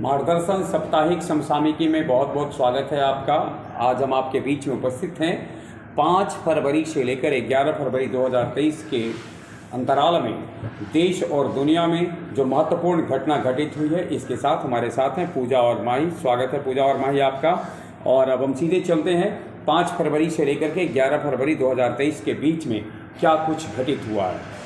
मार्गदर्शन साप्ताहिक समसामयिकी में बहुत बहुत स्वागत है आपका। आज हम आपके बीच में उपस्थित हैं 5 फरवरी से लेकर 11 फरवरी 2023 के अंतराल में देश और दुनिया में जो महत्वपूर्ण घटना घटित हुई है, इसके साथ हमारे साथ हैं पूजा और माही। स्वागत है पूजा और माही आपका। और अब हम सीधे चलते हैं 5 फरवरी से लेकर के 11 फरवरी 2023 के बीच में क्या कुछ घटित हुआ है।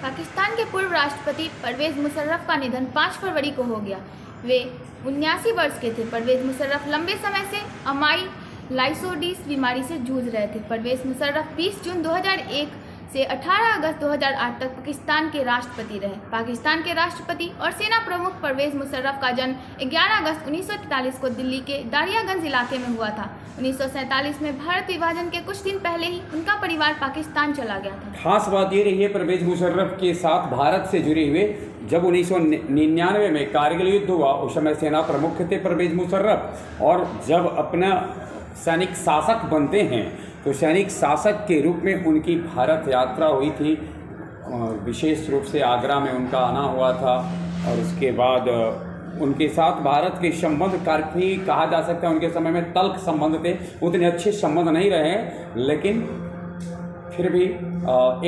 पाकिस्तान के पूर्व राष्ट्रपति परवेज़ मुशर्रफ का निधन 5 फरवरी को हो गया। वे 79 वर्ष के थे। परवेज़ मुशर्रफ लंबे समय से अमाइलाइसोडिस बीमारी से जूझ रहे थे। परवेज़ मुशर्रफ 20 जून 2001 से 18 अगस्त 2008 तक पाकिस्तान के राष्ट्रपति रहे। पाकिस्तान के राष्ट्रपति और सेना प्रमुख परवेज़ मुशर्रफ का जन्म 11 अगस्त 1943 को दिल्ली के दारियागंज इलाके में हुआ था। 1947 में भारत विभाजन के कुछ दिन पहले ही उनका परिवार पाकिस्तान चला गया था। खास बात ये रही है परवेज़ मुशर्रफ के साथ भारत से जुड़े हुए, जब 1999 में कारगिल युद्ध हुआ उस समय सेना प्रमुख थे परवेज़ मुशर्रफ, और जब अपना सैनिक शासक बनते हैं तो सैनिक शासक के रूप में उनकी भारत यात्रा हुई थी। विशेष रूप से आगरा में उनका आना हुआ था, और उसके बाद उनके साथ भारत के संबंध काफ़ी, कहा जा सकता है उनके समय में तल्ख संबंध थे। उतने अच्छे संबंध नहीं रहे, लेकिन फिर भी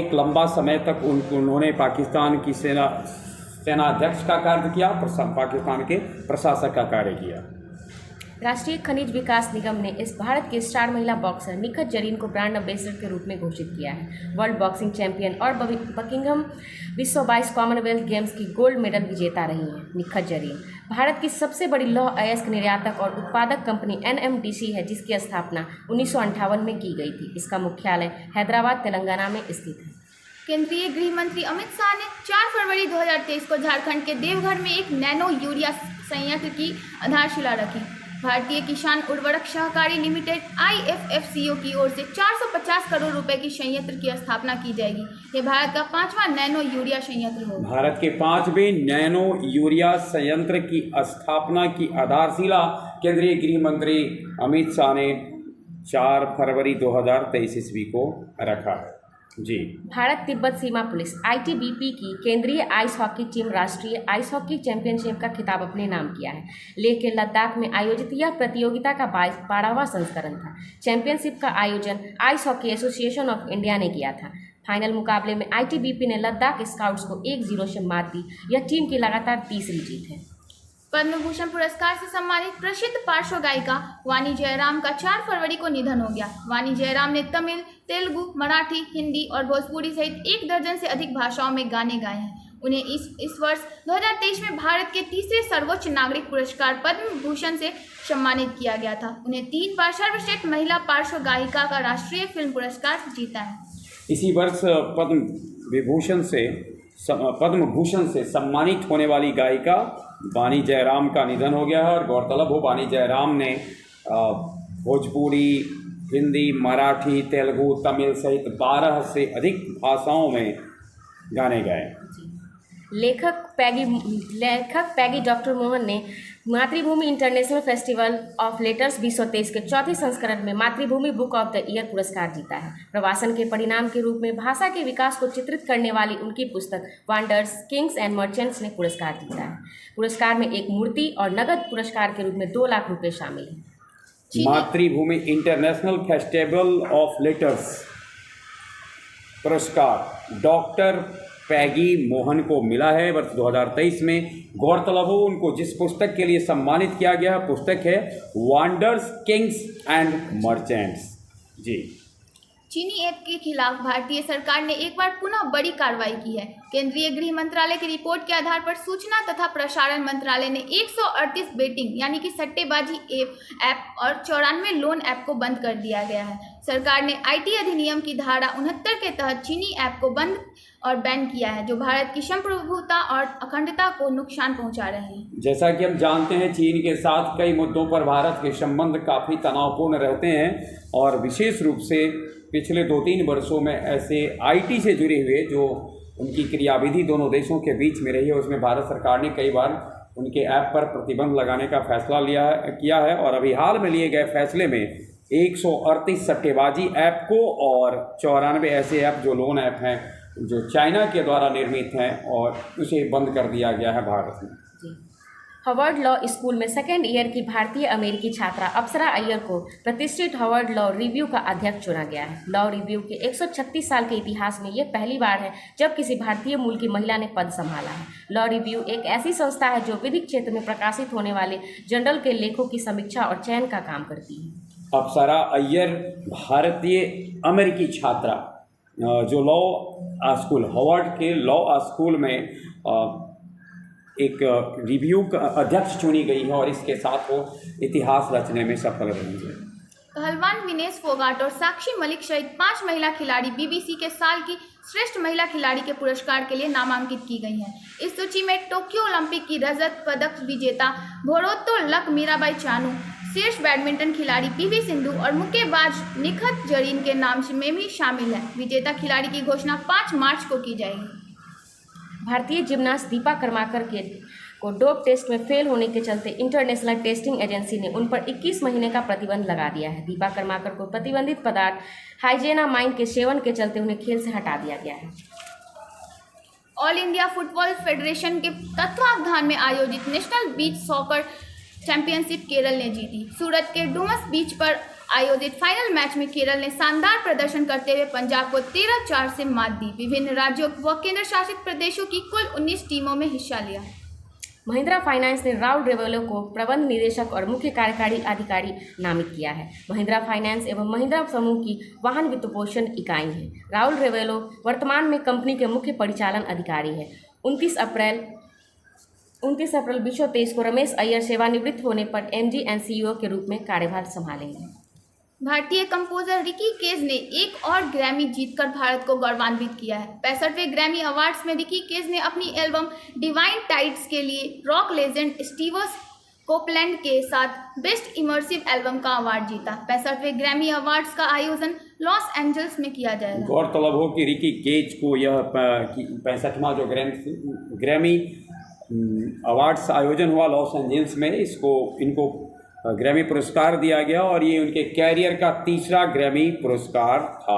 एक लंबा समय तक उन्होंने पाकिस्तान की सेनाध्यक्ष का कार्य किया, पाकिस्तान के प्रशासक का कार्य किया। राष्ट्रीय खनिज विकास निगम ने इस भारत के स्टार महिला बॉक्सर निखत जरीन को ब्रांड एम्बेसडर के रूप में घोषित किया है। वर्ल्ड बॉक्सिंग चैंपियन और बकिंघम विश्व 22 कॉमनवेल्थ गेम्स की गोल्ड मेडल विजेता रही हैं। निखत जरीन भारत की सबसे बड़ी लौह अयस्क निर्यातक और उत्पादक कंपनी NMDC है, जिसकी स्थापना 1958 में की गई थी। इसका मुख्यालय हैदराबाद, तेलंगाना में स्थित है। केंद्रीय गृह मंत्री अमित शाह ने 4 फरवरी 2023 को झारखंड के देवघर में एक नैनो यूरिया संयंत्र की आधारशिला रखी। भारतीय किसान उर्वरक सहकारी लिमिटेड IFFCO की ओर से 450 करोड़ रुपए की संयंत्र की स्थापना की जाएगी। ये भारत का 5वां नैनो यूरिया संयंत्र होगा। भारत के 5वें नैनो यूरिया संयंत्र की स्थापना की आधारशिला केंद्रीय गृह मंत्री अमित शाह ने 4 फरवरी 2023 ईस्वी को रखा है। जी। भारत तिब्बत सीमा पुलिस ITBP की केंद्रीय आइस हॉकी टीम राष्ट्रीय आइस हॉकी चैंपियनशिप का खिताब अपने नाम किया है। लेह के लद्दाख में आयोजित यह प्रतियोगिता का 12वां संस्करण था। चैंपियनशिप का आयोजन ice hockey association of India ने किया था। फाइनल मुकाबले में ITBP ने लद्दाख स्काउट्स को 1-0 से मात दी। यह टीम की लगातार तीसरी जीत है। पद्म भूषण पुरस्कार से सम्मानित प्रसिद्ध पार्श्व गायिका वाणी जयराम का 4 फरवरी को निधन हो गया। वाणी जयराम ने तमिल, तेलुगु, मराठी, हिंदी और भोजपुरी सहित 1 दर्जन से अधिक भाषाओं में गाने गाए हैं। उन्हें इस वर्ष 2023 में भारत के तीसरे सर्वोच्च नागरिक पुरस्कार पद्म भूषण से सम्मानित किया गया था। उन्हें 3 बार सर्वश्रेष्ठ महिला पार्श्व गायिका का राष्ट्रीय फिल्म पुरस्कार जीता है। इसी वर्ष पद्म भूषण से सम्मानित होने वाली गायिका वाणी जयराम का निधन हो गया है। और गौरतलब हो, वाणी जयराम ने भोजपुरी, हिंदी, मराठी, तेलुगु, तमिल सहित 12 से अधिक भाषाओं में गाने गाए। लेखक पैगी डॉक्टर मोहन ने मातृभूमि इंटरनेशनल फेस्टिवल ऑफ लेटर्स 2023 के 4थे संस्करण में मातृभूमि बुक ऑफ द ईयर पुरस्कार जीता है। प्रवासन के परिणाम के रूप में भाषा के विकास को चित्रित करने वाली उनकी पुस्तक वंडर्स, किंग्स एंड मर्चेंट्स ने पुरस्कार जीता है। पुरस्कार में एक मूर्ति और नगद पुरस्कार के रूप में 2 लाख रुपए शामिल हैं। मातृभूमि इंटरनेशनल फेस्टिवल ऑफ लेटर्स पुरस्कार डॉक्टर पैगी मोहन को मिला है वर्ष 2023 में। गौरतलब हो, उनको जिस पुस्तक के लिए सम्मानित किया गया है, पुस्तक है वंडर्स, किंग्स एंड मर्चेंट्स। जी। चीनी ऐप के खिलाफ भारतीय सरकार ने एक बार पुनः बड़ी कार्रवाई की है। केंद्रीय गृह मंत्रालय की रिपोर्ट के आधार पर सूचना तथा प्रसारण मंत्रालय ने 138 बेटिंग यानी कि सट्टेबाजी ऐप और 94 लोन ऐप को बंद कर दिया गया है। सरकार ने IT अधिनियम की धारा 69 के तहत चीनी ऐप को बंद और बैन किया है, जो भारत की संप्रभुता और अखंडता को नुकसान पहुंचा रहे हैं। जैसा कि हम जानते हैं, चीन के साथ कई मुद्दों पर भारत के संबंध काफ़ी तनावपूर्ण रहते हैं, और विशेष रूप से पिछले 2-3 वर्षों में ऐसे IT से जुड़े हुए जो उनकी क्रियाविधि दोनों देशों के बीच में रही है, उसमें भारत सरकार ने कई बार उनके ऐप पर प्रतिबंध लगाने का फैसला किया है। और अभी हाल में लिए गए फैसले में 138 सट्टेबाजी ऐप को और 94 ऐसे ऐप जो लोन ऐप हैं जो चाइना के द्वारा निर्मित हैं और उसे बंद कर दिया गया है भारत में। जी। हार्वर्ड लॉ स्कूल में सेकेंड ईयर की भारतीय अमेरिकी छात्रा अप्सरा अय्यर को प्रतिष्ठित हार्वर्ड लॉ रिव्यू का अध्यक्ष चुना गया है। लॉ रिव्यू के 136 साल के इतिहास में यह पहली बार है जब किसी भारतीय मूल की महिला ने पद संभाला है। लॉ रिव्यू एक ऐसी संस्था है जो विधिक क्षेत्र में प्रकाशित होने वाले जर्नल के लेखों की समीक्षा और चयन का काम करती है। अप्सरा अय्यर भारतीय अमेरिकी छात्रा जो लॉ स्कूल हार्वर्ड के लॉ स्कूल में एक रिव्यू का अध्यक्ष चुनी गई है और इसके साथ वो इतिहास रचने में सफल रही है। पहलवान विनेश फोगाट और साक्षी मलिक सहित 5 महिला खिलाड़ी बीबीसी के साल की श्रेष्ठ महिला खिलाड़ी के पुरस्कार के लिए नामांकित की गई हैं। इस सूची में टोक्यो ओलंपिक की रजत पदक विजेता भोरोत्तोलक मीराबाई चानू, शीर्ष बैडमिंटन खिलाड़ी पीवी सिंधु और मुक्केबाज निखत जरीन के नाम में भी शामिल है। विजेता खिलाड़ी की घोषणा 5 मार्च को की जाएगी। भारतीय जिम्नास्ट दीपा कर्माकर को डोप टेस्ट में फेल होने के चलते इंटरनेशनल टेस्टिंग एजेंसी ने उन पर 21 महीने का प्रतिबंध लगा दिया है। दीपा कर्माकर को प्रतिबंधित पदार्थ हाइजेनामाइन के सेवन के चलते उन्हें खेल से हटा दिया गया है। ऑल इंडिया फुटबॉल फेडरेशन के तत्वावधान में आयोजित national beach soccer championship Kerala ने जीती। सूरत के डुमस बीच पर आयोजित फाइनल मैच में केरल ने शानदार प्रदर्शन करते हुए पंजाब को 13-4 से मात दी। विभिन्न राज्यों व केंद्र शासित प्रदेशों की कुल 19 टीमों में हिस्सा लिया। महिंद्रा फाइनेंस ने राहुल रेवेलो को प्रबंध निदेशक और मुख्य कार्यकारी अधिकारी नामित किया है। महिंद्रा फाइनेंस एवं महिंद्रा समूह की वाहन वित्तपोषण इकाई है। राहुल रेवेलो वर्तमान में कंपनी के मुख्य परिचालन अधिकारी है। 29 अप्रैल 2023 को रमेश अय्यर सेवानिवृत्त होने पर एमडी एंड सीईओ के रूप में कार्यभार संभालेंगे। भारतीय कंपोजर रिकी केज ने एक और ग्रैमी जीतकर भारत को गौरवान्वित किया है। 65वें ग्रैमी अवार्ड्स में रिकी केज ने अपनी एल्बम डिवाइन टाइड्स के लिए रॉक लेजेंड स्टीवस कोपलैंड के साथ बेस्ट इमर्सिव एल्बम का अवार्ड जीता। 65वें ग्रैमी अवार्ड्स का आयोजन लॉस एंजल्स में किया जाएगा। गौरतलब हो कि रिकी केज को यह 65वां जो ग्रैमी अवार्ड्स आयोजन हुआ लॉस एंजल्स में, इनको ग्रैमी पुरस्कार दिया गया और ये उनके कैरियर का तीसरा ग्रैमी पुरस्कार था।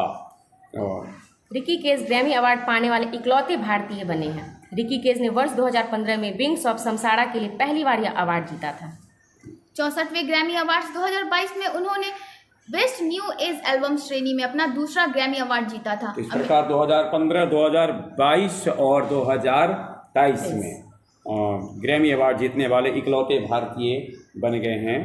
रिकी केज ग्रैमी अवार्ड पाने वाले इकलौते भारतीय बने हैं। रिकी केज ने वर्ष 2015 में विंग्स ऑफ समसाड़ा के लिए पहली बार यह अवार्ड जीता था। 64वें ग्रैमी अवार्ड्स 2022 में उन्होंने बेस्ट न्यू एज एल्बम श्रेणी में अपना दूसरा ग्रैमी अवार्ड जीता था। इस प्रकार 2015, 2022 और 2023 में ग्रैमी अवार्ड जीतने वाले इकलौते भारतीय बन गए हैं।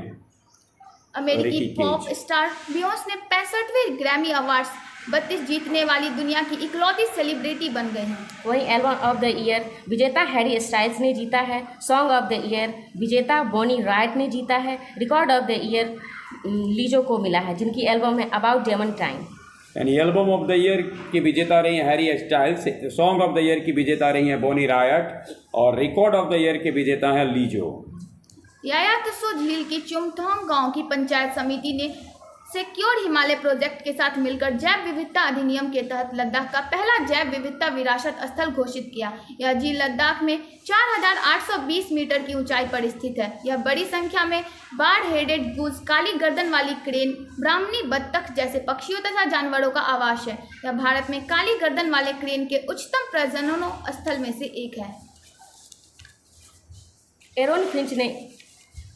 अमेरिकी पॉप स्टार बियोंस ने 65वें ग्रैमी अवार्ड्स 32 जीतने वाली दुनिया की इकलौती सेलिब्रिटी बन गए हैं। वहीं एल्बम ऑफ द ईयर विजेता हैरी स्टाइल्स ने जीता है। सॉन्ग ऑफ द ईयर विजेता बॉनी राइट ने जीता है। रिकॉर्ड ऑफ द ईयर लीजो को मिला है, जिनकी एल्बम है अबाउट डेमन टाइम। यानी एल्बम ऑफ द ईयर की विजेता रही हैं Harry styles, song of the year की विजेता रही हैं बॉनी रायट और रिकॉर्ड ऑफ द ईयर के विजेता हैं लीजो। यायातसो झील की चुमथोंग गांव की पंचायत समिति ने सिक्योर हिमालय प्रोजेक्ट के साथ मिलकर जैव विविधता अधिनियम के तहत लद्दाख का पहला जैव विविधता विरासत स्थल घोषित किया। यह झील लद्दाख में 4820 मीटर की ऊंचाई पर स्थित है। यह बड़ी संख्या में बार हेडेड गूज, काली गर्दन वाली क्रेन, ब्राह्मणी बत्तख जैसे पक्षियों तथा जानवरों का आवास है। यह भारत में काली गर्दन वाले क्रेन के उच्चतम प्रजनन स्थल में से एक है। एरोन फिंच ने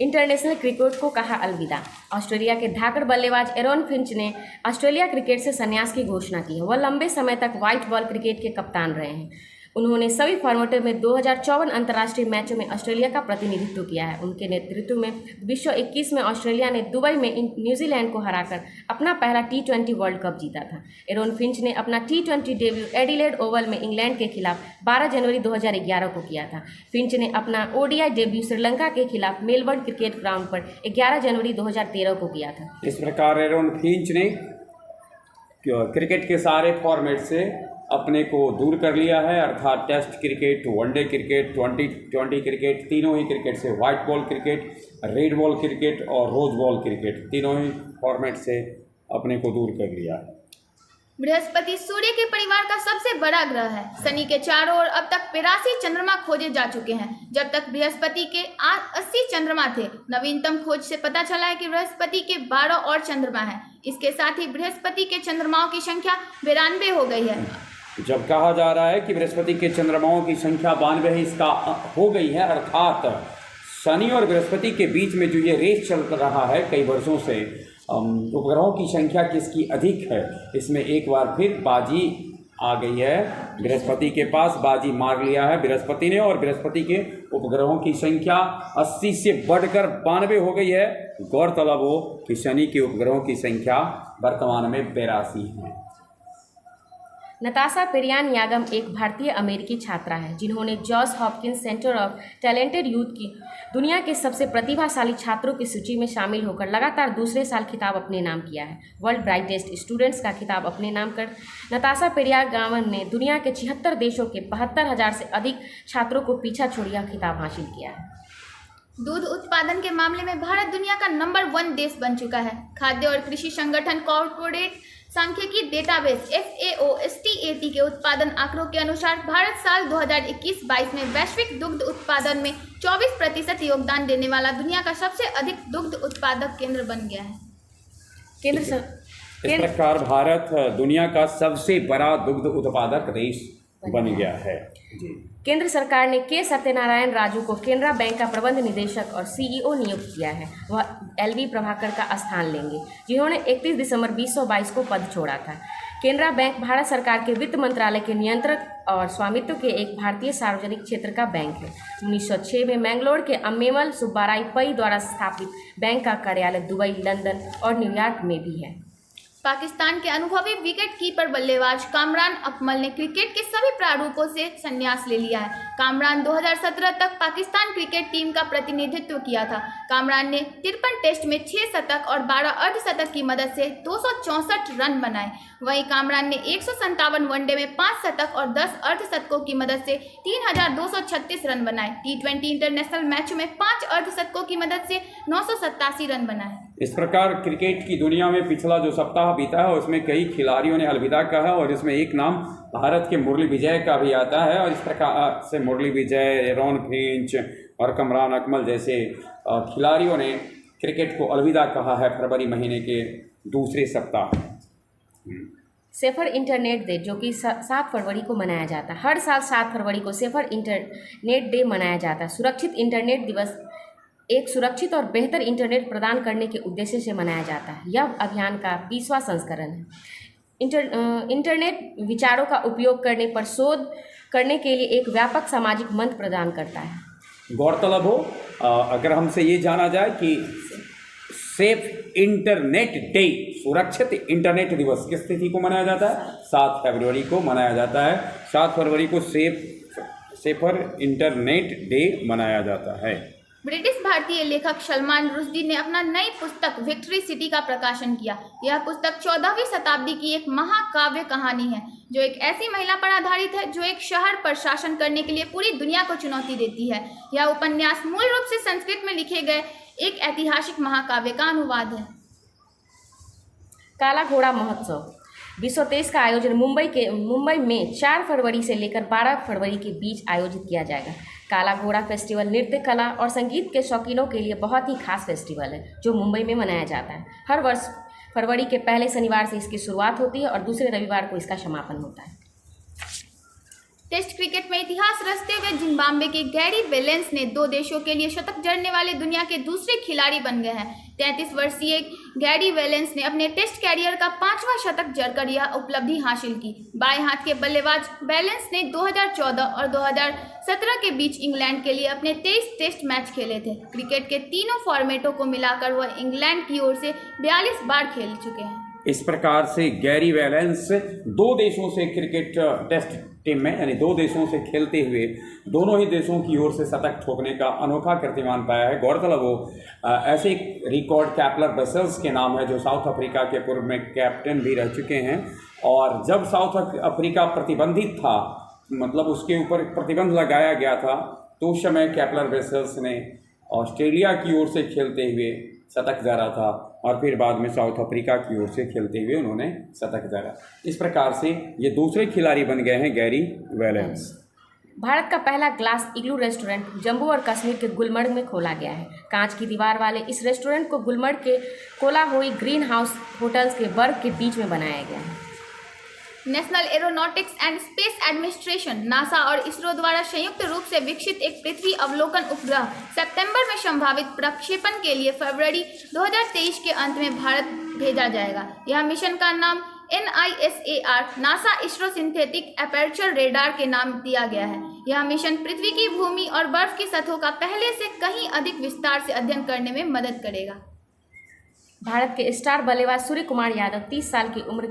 इंटरनेशनल क्रिकेट को कहा अलविदा। ऑस्ट्रेलिया के धाकड़ बल्लेबाज एरोन फिंच ने ऑस्ट्रेलिया क्रिकेट से संन्यास की घोषणा की है। वह लंबे समय तक व्हाइट बॉल क्रिकेट के कप्तान रहे हैं। उन्होंने सभी फॉर्मेटों में 2054 अंतर्राष्ट्रीय मैचों में ऑस्ट्रेलिया का प्रतिनिधित्व किया है। उनके नेतृत्व में विश्व 21 में ऑस्ट्रेलिया ने दुबई में न्यूजीलैंड को हराकर अपना पहला T20 वर्ल्ड कप जीता था। एरोन फिंच ने अपना T20 डेब्यू एडिलेड ओवल में इंग्लैंड के खिलाफ 12 जनवरी 2011 को किया था। फिंच ने अपना ODI डेब्यू श्रीलंका के खिलाफ मेलबर्न क्रिकेट ग्राउंड पर 11 जनवरी 2013 को किया था। इस प्रकार एरोन फिंच ने क्रिकेट के सारे फॉर्मेट से अपने को दूर कर लिया है, अर्थात test cricket, one day cricket, T20 cricket, तीनों ही क्रिकेट से, white ball cricket, red ball cricket और रोज बॉल क्रिकेट, तीनों ही फॉर्मेट से अपने को दूर कर लिया है। बृहस्पति सूर्य के परिवार का सबसे बड़ा ग्रह है। शनि के चारों ओर अब तक 82 चंद्रमा खोजे जा चुके हैं। जब तक बृहस्पति के 80 चंद्रमा थे, नवीनतम खोज से पता चला है कि बृहस्पति के 12 और चंद्रमा हैं। इसके साथ ही बृहस्पति के चंद्रमाओं की संख्या 92 हो गई है। जब कहा जा रहा है कि बृहस्पति के चंद्रमाओं की संख्या 92 है, इसका हो गई है, अर्थात शनि और बृहस्पति के बीच में जो ये रेस चल रहा है कई वर्षों से, उपग्रहों की संख्या किसकी अधिक है, इसमें एक बार फिर बाजी आ गई है। बृहस्पति के पास बाजी मार लिया है बृहस्पति ने, और बृहस्पति के उपग्रहों की संख्या 80 से बढ़कर 92 हो गई है। गौरतलब हो कि शनि के उपग्रहों की संख्या वर्तमान में 82 है। नताशा पेरियान-यागम एक भारतीय अमेरिकी छात्रा है जिन्होंने George Hopkins centre of talented youth की दुनिया के सबसे प्रतिभाशाली छात्रों की सूची में शामिल होकर लगातार दूसरे साल खिताब अपने नाम किया है। वर्ल्ड ब्राइटेस्ट स्टूडेंट्स का खिताब अपने नाम कर नताशा पेरियान-यागम ने दुनिया के 76 देशों के 72,000 से अधिक छात्रों को पीछा छोड़ यह खिताब हासिल किया है। दूध उत्पादन के मामले में भारत दुनिया का नंबर 1 देश बन चुका है। खाद्य और कृषि संगठन कॉर्पोरेट सांख्यिकी डेटाबेस FAO STAT के उत्पादन आंकड़ों के अनुसार भारत साल 2021-22 में वैश्विक दुग्ध उत्पादन में 24% योगदान देने वाला दुनिया का सबसे अधिक दुग्ध उत्पादक केंद्र बन गया है। इस प्रकार भारत दुनिया का सबसे बड़ा दुग्ध उत्पादक देश बन गया है। केंद्र सरकार ने के सत्यनारायण राजू को केनरा बैंक का प्रबंध निदेशक और CEO नियुक्त किया है। वह LV प्रभाकर का स्थान लेंगे, जिन्होंने 31 दिसंबर 2022 को पद छोड़ा था। केनरा बैंक भारत सरकार के वित्त मंत्रालय के नियंत्रक और स्वामित्व के एक भारतीय सार्वजनिक क्षेत्र का बैंक है। 1906 में मैंगलोर के अम्मेमल सुब्बाराय पई द्वारा स्थापित बैंक का कार्यालय दुबई, लंदन और न्यूयॉर्क में भी है। पाकिस्तान के अनुभवी विकेट कीपर बल्लेबाज कामरान अकमल ने क्रिकेट के सभी प्रारूपों से संन्यास ले लिया है। कामरान 2017 तक पाकिस्तान क्रिकेट टीम का प्रतिनिधित्व किया था। कामरान ने 53 टेस्ट में 6 शतक और 12 अर्धशतक की मदद से 264 रन बनाए। वहीं कामरान ने 157 वनडे में 5 शतक और 10 अर्धशतकों की मदद से 3236 रन बनाए। T20 इंटरनेशनल मैच में 5 अर्धशतकों की मदद से 987 रन बनाए। इस प्रकार क्रिकेट की दुनिया में पिछला जो सप्ताह बीता है उसमें कई खिलाड़ियों ने अलविदा कहा, और इसमें एक नाम भारत के मुरली विजय का भी आता है। और इस प्रकार से मुरली विजय, रोहन फिंच और कामरान अकमल जैसे खिलाड़ियों ने क्रिकेट को अलविदा कहा है फरवरी महीने के दूसरे सप्ताह। सेफर इंटरनेट डे, जो कि 7 फरवरी को मनाया जाता है। हर साल 7 फरवरी को सेफर इंटरनेट डे मनाया जाता है। सुरक्षित इंटरनेट दिवस एक सुरक्षित और बेहतर इंटरनेट प्रदान करने के उद्देश्य से मनाया जाता है। यह अभियान का 20वां संस्करण है। इंटरनेट विचारों का उपयोग करने पर शोध करने के लिए एक व्यापक सामाजिक मंच प्रदान करता है। गौरतलब हो, अगर हमसे ये जाना जाए कि सेफ इंटरनेट डे, सुरक्षित इंटरनेट दिवस किस तिथि को मनाया जाता है? 7 फरवरी को मनाया जाता है। 7 फरवरी को सेफर इंटरनेट डे मनाया जाता है। ब्रिटिश भारतीय लेखक सलमान रुश्दी ने अपना नई पुस्तक विक्ट्री सिटी का प्रकाशन किया। यह पुस्तक 14वीं शताब्दी की एक महाकाव्य कहानी है, जो एक ऐसी महिला पर आधारित है जो एक शहर पर शासन करने के लिए पूरी दुनिया को चुनौती देती है। यह उपन्यास मूल रूप से संस्कृत में लिखे गए एक ऐतिहासिक महाकाव्य का अनुवाद है। काला घोड़ा महोत्सव 2023 का आयोजन मुंबई में 4 फरवरी से लेकर 12 फरवरी के बीच आयोजित किया जाएगा। काला घोड़ा फेस्टिवल नृत्य, कला और संगीत के शौकीनों के लिए बहुत ही खास फेस्टिवल है, जो मुंबई में मनाया जाता है। हर वर्ष फरवरी के पहले शनिवार से इसकी शुरुआत होती है और दूसरे रविवार को इसका समापन होता है। टेस्ट क्रिकेट में इतिहास रचते हुए जिम्बाब्वे के गैरी वेलेंस ने 2 देशों के लिए शतक जड़ने वाले दुनिया के दूसरे खिलाड़ी बन गए हैं। 33 वर्षीय गैरी वेलेंस ने अपने टेस्ट कैरियर का 5वां शतक जड़कर यह उपलब्धि हासिल की। बाएं हाथ के बल्लेबाज वेलेंस ने 2014 और 2017 के बीच इंग्लैंड के लिए अपने 23 टेस्ट मैच खेले थे। क्रिकेट के तीनों फॉर्मेटों को मिलाकर वह इंग्लैंड की ओर से 42 बार खेल चुके हैं। इस प्रकार से गैरी वेलेंस 2 देशों से क्रिकेट टेस्ट टीम में, यानी 2 देशों से खेलते हुए दोनों ही देशों की ओर से शतक ठोकने का अनोखा कीर्तिमान पाया है। गौरतलब हो, ऐसे रिकॉर्ड कैपलर ब्रसेल्स के नाम है, जो साउथ अफ्रीका के पूर्व में कैप्टन भी रह चुके हैं। और जब साउथ अफ्रीका प्रतिबंधित था, मतलब उसके ऊपर प्रतिबंध लगाया गया था, तो उस समय कैपलर ब्रसेल्स ने ऑस्ट्रेलिया की ओर से खेलते हुए शतक जड़ा था, और फिर बाद में साउथ अफ्रीका की ओर से खेलते हुए उन्होंने शतक जड़ा। इस प्रकार से ये दूसरे खिलाड़ी बन गए हैं गैरी वेलेंस। भारत का पहला ग्लास इग्लू रेस्टोरेंट जम्मू और कश्मीर के गुलमर्ग में खोला गया है। कांच की दीवार वाले इस रेस्टोरेंट को गुलमर्ग के कोलाहोई ग्रीन हाउस होटल्स के बर्ग के बीच में बनाया गया है। National aeronautics and space administration NASA और इसरो द्वारा संयुक्त रूप से विकसित एक पृथ्वी अवलोकन उपग्रह सितंबर में संभावित प्रक्षेपण के लिए फरवरी 2023 के अंत में भारत भेजा जाएगा। यह मिशन का नाम NISAR NASA ISRO synthetic aperture radar के नाम दिया गया है। यह मिशन पृथ्वी की भूमि और बर्फ की सतहों का पहले से कहीं अधिक विस्तार से अध्ययन करने में मदद करेगा। भारत के स्टार बल्लेबाज सूर्य कुमार यादव 30 साल की उम्र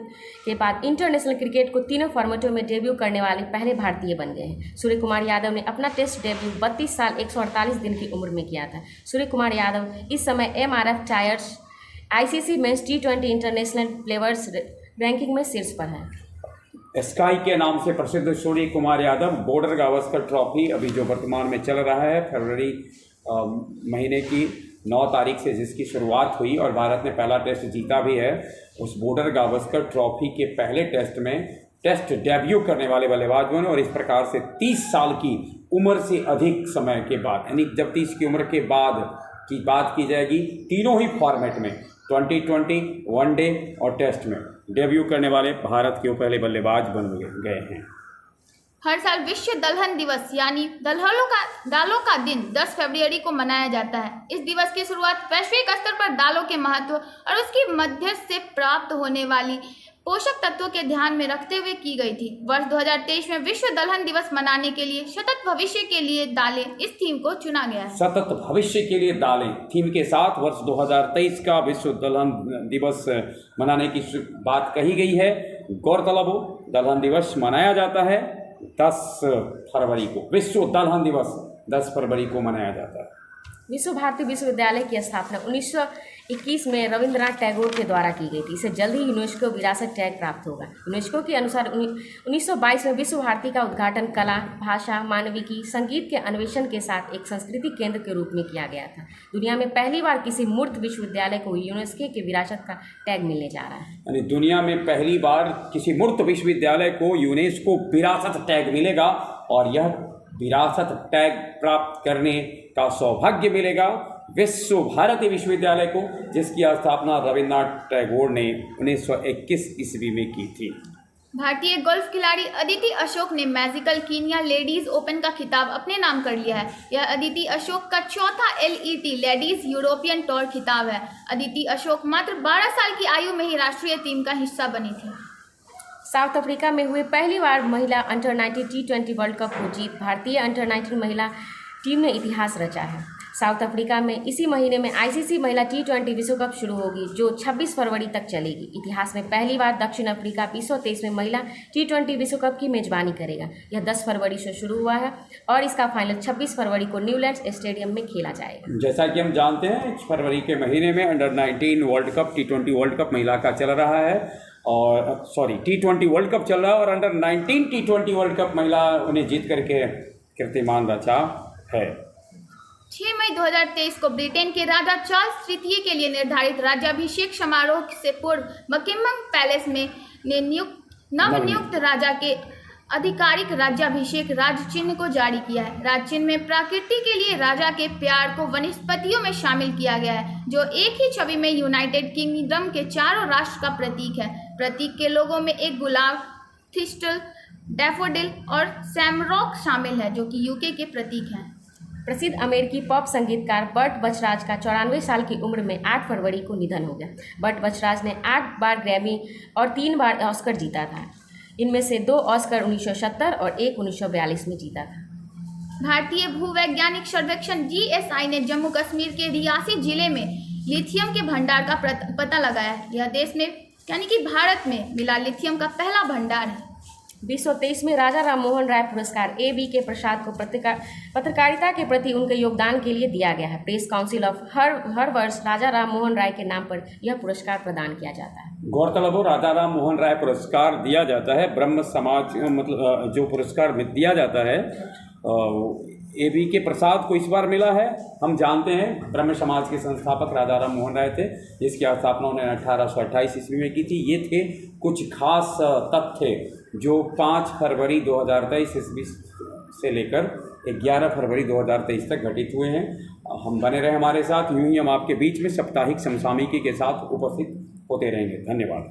के बाद इंटरनेशनल क्रिकेट को तीनों फॉर्मेटों में डेब्यू करने वाले पहले भारतीय बन गए हैं। सूर्य कुमार यादव ने अपना टेस्ट डेब्यू 32 साल 148 दिन की उम्र में किया था। सूर्य कुमार यादव इस समय MRF tyres ICC men's T20 international players ranking में शीर्ष पर है। स्काई के नाम से प्रसिद्ध Suryakumar Yadav Border Gavaskar trophy अभी जो वर्तमान में चल रहा है, फरवरी महीने की 9 तारीख से जिसकी शुरुआत हुई और भारत ने पहला टेस्ट जीता भी है, उस बॉर्डर गावस्कर ट्रॉफी के पहले टेस्ट में टेस्ट डेब्यू करने वाले बल्लेबाज बने। और इस प्रकार से 30 साल की उम्र से अधिक समय के बाद, यानी जब 30 की उम्र के बाद की बात की जाएगी, तीनों ही फॉर्मेट में T20, वनडे और टेस्ट में डेब्यू करने वाले भारत के पहले बल्लेबाज बन गए हैं। हर साल विश्व दलहन दिवस यानी दालों का दिन 10 फरवरी को मनाया जाता है। इस दिवस की शुरुआत वैश्विक स्तर पर दालों के महत्व और उसकी मध्य से प्राप्त होने वाली पोषक तत्वों के ध्यान में रखते हुए की गई थी। वर्ष 2023 में विश्व दलहन दिवस मनाने के लिए सतत भविष्य के लिए दालें इस थीम को चुना गया है। सतत भविष्य के लिए दालें थीम के साथ वर्ष 2023 का विश्व दलहन दिवस मनाने की बात कही गई है। गौरतलब हो, दलहन दिवस मनाया जाता है 10 फरवरी को। विश्व दलहन दिवस 10 फरवरी को मनाया जाता है। विश्व भारती विश्वविद्यालय की स्थापना 1921 में रविंद्रनाथ टैगोर के द्वारा की गई थी। इसे जल्द ही यूनेस्को विरासत टैग प्राप्त होगा। यूनेस्को के अनुसार 1922 में विश्व भारती का उद्घाटन कला, भाषा, मानविकी, संगीत के अन्वेषण के साथ एक संस्कृति केंद्र के रूप में किया गया था। दुनिया में पहली बार किसी मूर्त विश्वविद्यालय को यूनेस्को के विरासत का टैग मिलने जा रहा है। यानी दुनिया में पहली बार किसी मूर्त विश्वविद्यालय को यूनेस्को विरासत टैग मिलेगा और यह विरासत टैग प्राप्त करने का सौभाग्य मिलेगा विश्व भारती विश्वविद्यालय को, जिसकी स्थापना रविन्द्रनाथ टैगोर ने 1921 ईस्वी में की थी। भारतीय गोल्फ खिलाड़ी अदिति अशोक ने मैजिकल कीनिया लेडीज ओपन का खिताब अपने नाम कर लिया है। यह अदिति अशोक का चौथा LET लेडीज यूरोपियन टूर खिताब है। अदिति अशोक मात्र 12 साल की आयु में ही राष्ट्रीय टीम का हिस्सा बनी थी। साउथ अफ्रीका में हुए पहली बार महिला अंडर-19 T20 वर्ल्ड कप को जीत भारतीय अंडर-19 महिला टीम ने इतिहास रचा है। साउथ अफ्रीका में इसी महीने में ICC महिला T20 विश्व कप शुरू होगी, जो 26 फरवरी तक चलेगी। इतिहास में पहली बार दक्षिण अफ्रीका 2023 में महिला T20 विश्व कप की मेजबानी करेगा। यह 10 फरवरी से शुरू हुआ है और इसका फाइनल 26 फरवरी को न्यूलैंड्स स्टेडियम में खेला जाएगा। जैसा कि हम जानते हैं, फरवरी के महीने में under-19 world cup T20 world cup महिला का चल रहा है और T20 वर्ल्ड कप चल रहा है और अंडर-19 T20 वर्ल्ड कप महिला उन्हें जीत करके कीर्तिमान रचा है। 6 मई 2023 को ब्रिटेन के राजा चार्ल्स तृतीय के लिए निर्धारित राज्याभिषेक समारोह से पूर्व बकिंघम पैलेस में नवनियुक्त राजा के आधिकारिक राज्याभिषेक राज चिन्ह को जारी किया है। राज चिन्ह में प्रकृति के लिए राजा के प्यार को वनस्पतियों में शामिल किया गया है, जो एक ही छवि में यूनाइटेड किंगडम के चारों राष्ट्र का प्रतीक है। प्रतीक के लोगों में एक गुलाब, थिस्टल, डैफोडिल और सैमरॉक शामिल है, जो कि UK के प्रतीक हैं। प्रसिद्ध अमेरिकी पॉप संगीतकार बर्ट बचराज का 94 साल की उम्र में 8 फरवरी को निधन हो गया। बर्ट बचराज ने 8 बार ग्रैमी और 3 बार ऑस्कर जीता था। इनमें से 2 ऑस्कर 1970 और 1 1942 में जीता था। भारतीय भूवैज्ञानिक सर्वेक्षण GSI ने जम्मू कश्मीर के रियासी जिले में लिथियम के भंडार का पता लगाया है। यह देश में यानी कि भारत में मिला लिथियम का पहला भंडार है। 2023 में राजा राम मोहन राय पुरस्कार A.B.K. प्रसाद को पत्रकारिता के प्रति उनके योगदान के लिए दिया गया है। प्रेस काउंसिल ऑफ हर वर्ष राजा राम मोहन राय के नाम पर यह पुरस्कार प्रदान किया जाता है। गौरतलब हो, राजा राम मोहन राय पुरस्कार दिया जाता है ब्रह्म समाज, मतलब जो पुरस्कार दिया जाता है A.B.K. प्रसाद को इस बार मिला है। हम जानते हैं ब्रह्म समाज के संस्थापक राजा राम मोहन राय थे, जिसकी स्थापना उन्होंने 1828 ईस्वी में की थी। ये थे कुछ खास तथ्य जो 5 फरवरी 2023 ईस्वी से लेकर 11 फरवरी 2023 तक घटित हुए हैं। हम बने रहे हमारे साथ, यूं ही हम आपके बीच में साप्ताहिक समसामयिकी के साथ उपस्थित होते रहेंगे। धन्यवाद।